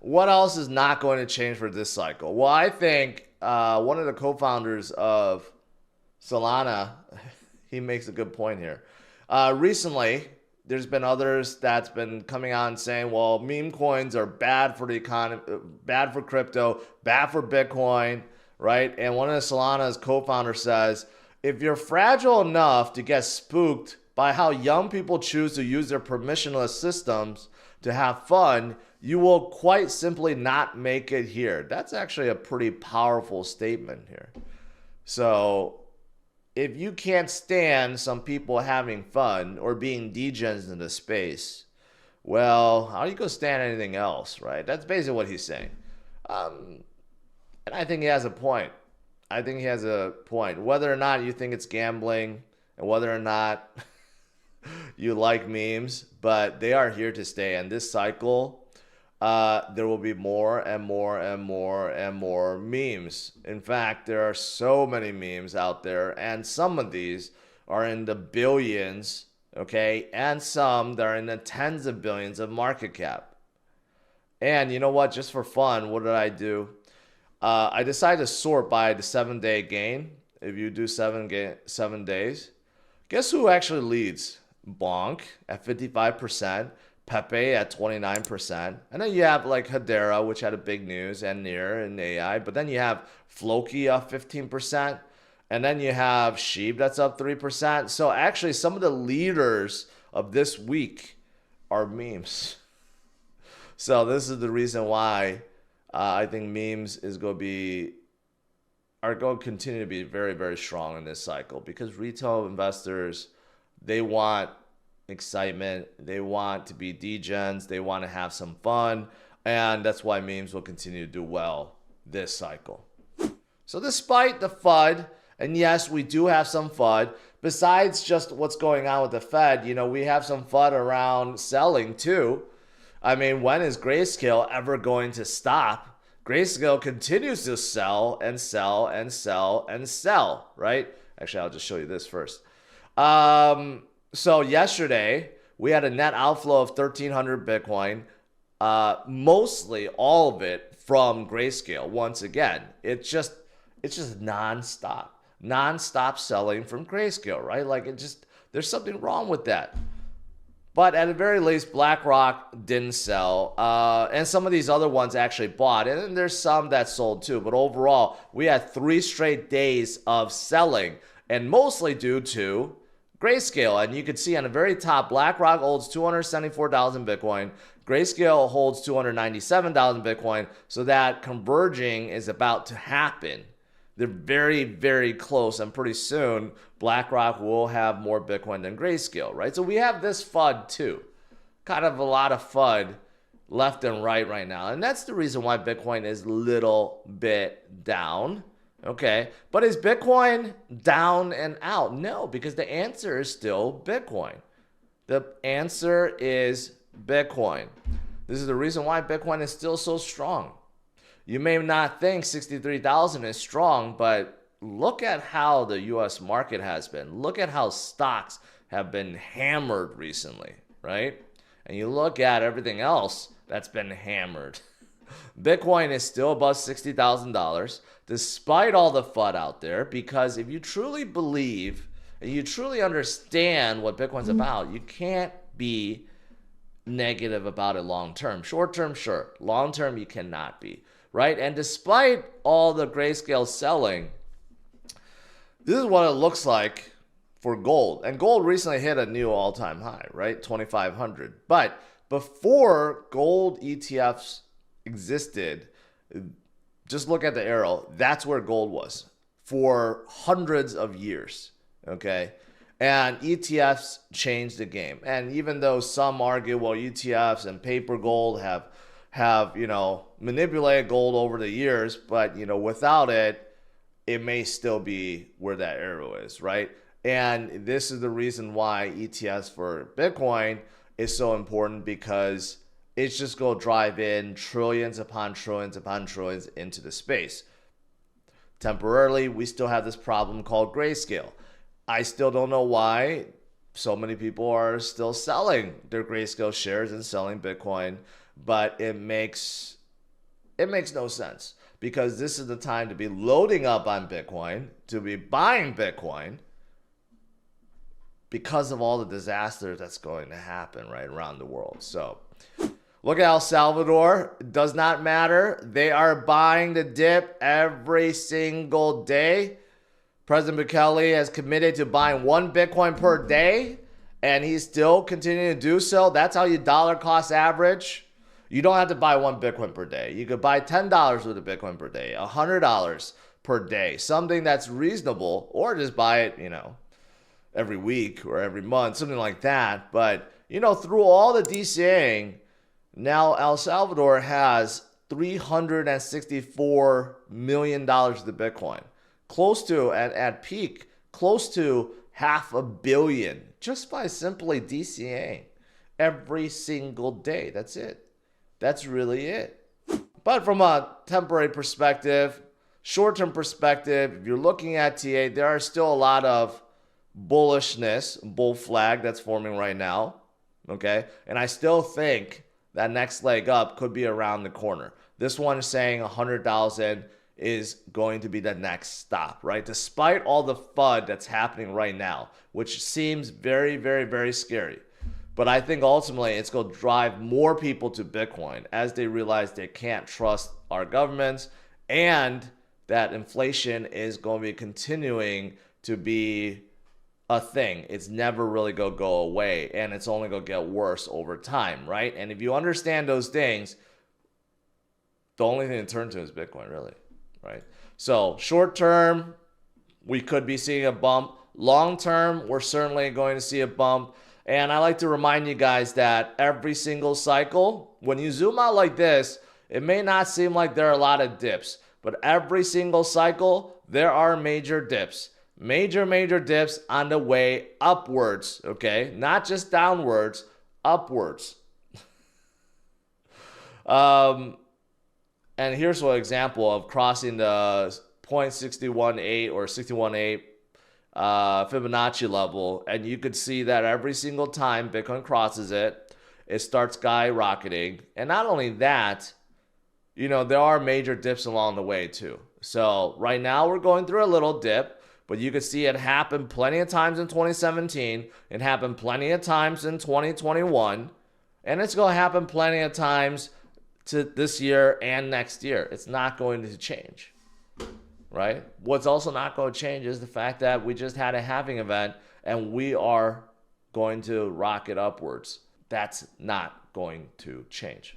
what else is not going to change for this cycle? Well, I think one of the co-founders of Solana, he makes a good point here. Recently, there's been others that's been coming on saying, well, meme coins are bad for the economy, bad for crypto, bad for Bitcoin, right? And one of the Solana's co-founders says, if you're fragile enough to get spooked by how young people choose to use their permissionless systems to have fun, you will quite simply not make it here. That's actually a pretty powerful statement here. So if you can't stand some people having fun or being degens in the space, well, how are you going to stand anything else, right? That's basically what he's saying. And I think he has a point. I think he has a point. Whether or not you think it's gambling and whether or not you like memes, but they are here to stay. And this cycle, there will be more and more and more and more memes. In fact, there are so many memes out there, and some of these are in the billions, okay, and some that are in the tens of billions of market cap. And you know what? Just for fun, what did I do? I decided to sort by the 7-day gain. If you do 7 days, guess who actually leads? Bonk at 55%. Pepe at 29%. And then you have like Hedera, which had a big news, and Near in AI. But then you have Floki up 15%. And then you have Sheep that's up 3%. So actually some of the leaders of this week are memes. So this is the reason why I think memes are going to continue to be very, very strong in this cycle, because retail investors, they want excitement, they want to be degens, they want to have some fun, and that's why memes will continue to do well this cycle. So despite the FUD, and yes, we do have some FUD, besides just what's going on with the Fed, we have some FUD around selling too. I mean, when is Grayscale ever going to stop? Grayscale continues to sell and sell and sell and sell, right? Actually, I'll just show you this first. So yesterday, we had a net outflow of 1,300 Bitcoin, mostly all of it from Grayscale. Once again, it's just nonstop selling from Grayscale, right? Like there's something wrong with that. But at the very least, BlackRock didn't sell. And some of these other ones actually bought. And then there's some that sold too. But overall, we had 3 straight days of selling. And mostly due to Grayscale. And you can see on the very top, BlackRock holds 274,000 Bitcoin. Grayscale holds 297,000 Bitcoin. So that converging is about to happen. They're very, very close, and pretty soon BlackRock will have more Bitcoin than Grayscale, right? So we have this FUD too. Kind of a lot of FUD left and right now. And that's the reason why Bitcoin is a little bit down, okay? But is Bitcoin down and out? No, because the answer is still Bitcoin. The answer is Bitcoin. This is the reason why Bitcoin is still so strong. You may not think 63,000 is strong, but look at how the U.S. market has been. Look at how stocks have been hammered recently, right? And you look at everything else that's been hammered. Bitcoin is still above $60,000 despite all the FUD out there, because if you truly believe and you truly understand what Bitcoin's about, you can't be negative about it long term. Short term, sure. Long term, you cannot be. Right? And despite all the Grayscale selling, this is what it looks like for gold. And gold recently hit a new all-time high, right? 2,500. But before gold ETFs existed, just look at the arrow. That's where gold was for hundreds of years, okay? And ETFs changed the game. And even though some argue, well, ETFs and paper gold have manipulated gold over the years, but without it, it may still be where that arrow is, right? And this is the reason why ETFs for Bitcoin is so important, because it's just going to drive in trillions upon trillions upon trillions into the space. Temporarily, we still have this problem called Grayscale. I still don't know why so many people are still selling their Grayscale shares and selling Bitcoin, but it makes It makes no sense because this is the time to be loading up on Bitcoin, to be buying Bitcoin because of all the disaster that's going to happen right around the world. So look at El Salvador. It does not matter. They are buying the dip every single day. President Bukele has committed to buying 1 Bitcoin per day, and he's still continuing to do so. That's how you dollar cost average. You don't have to buy 1 Bitcoin per day. You could buy $10 with a Bitcoin per day, $100 per day, something that's reasonable, or just buy it, every week or every month, something like that. But, through all the DCAing, now El Salvador has $364 million of the Bitcoin. Close to, at peak, close to $500 million just by simply DCAing every single day. That's it. That's really it. But from a temporary perspective, short-term perspective, if you're looking at TA, there are still a lot of bullishness, bull flag that's forming right now. Okay? And I still think that next leg up could be around the corner. This one is saying 100,000 is going to be the next stop, right? Despite all the FUD that's happening right now, which seems very, very, very scary. But I think ultimately it's going to drive more people to Bitcoin as they realize they can't trust our governments and that inflation is going to be continuing to be a thing. It's never really going to go away, and it's only going to get worse over time, right? And if you understand those things, the only thing to turn to is Bitcoin, really, right? So short term, we could be seeing a bump. Long term, we're certainly going to see a bump. And I like to remind you guys that every single cycle, when you zoom out like this, it may not seem like there are a lot of dips, but every single cycle, there are major dips. Major dips on the way upwards, okay? Not just downwards, upwards. And here's an example of crossing the 0.618 or 61.8 Fibonacci level, and you could see that every single time Bitcoin crosses it, it starts skyrocketing. And not only that, there are major dips along the way too. So right now we're going through a little dip, but you could see it happen plenty of times in 2017. It happened plenty of times in 2021, and it's going to happen plenty of times to this year and next year. It's not going to change. Right? What's also not going to change is the fact that we just had a halving event and we are going to rocket upwards. That's not going to change.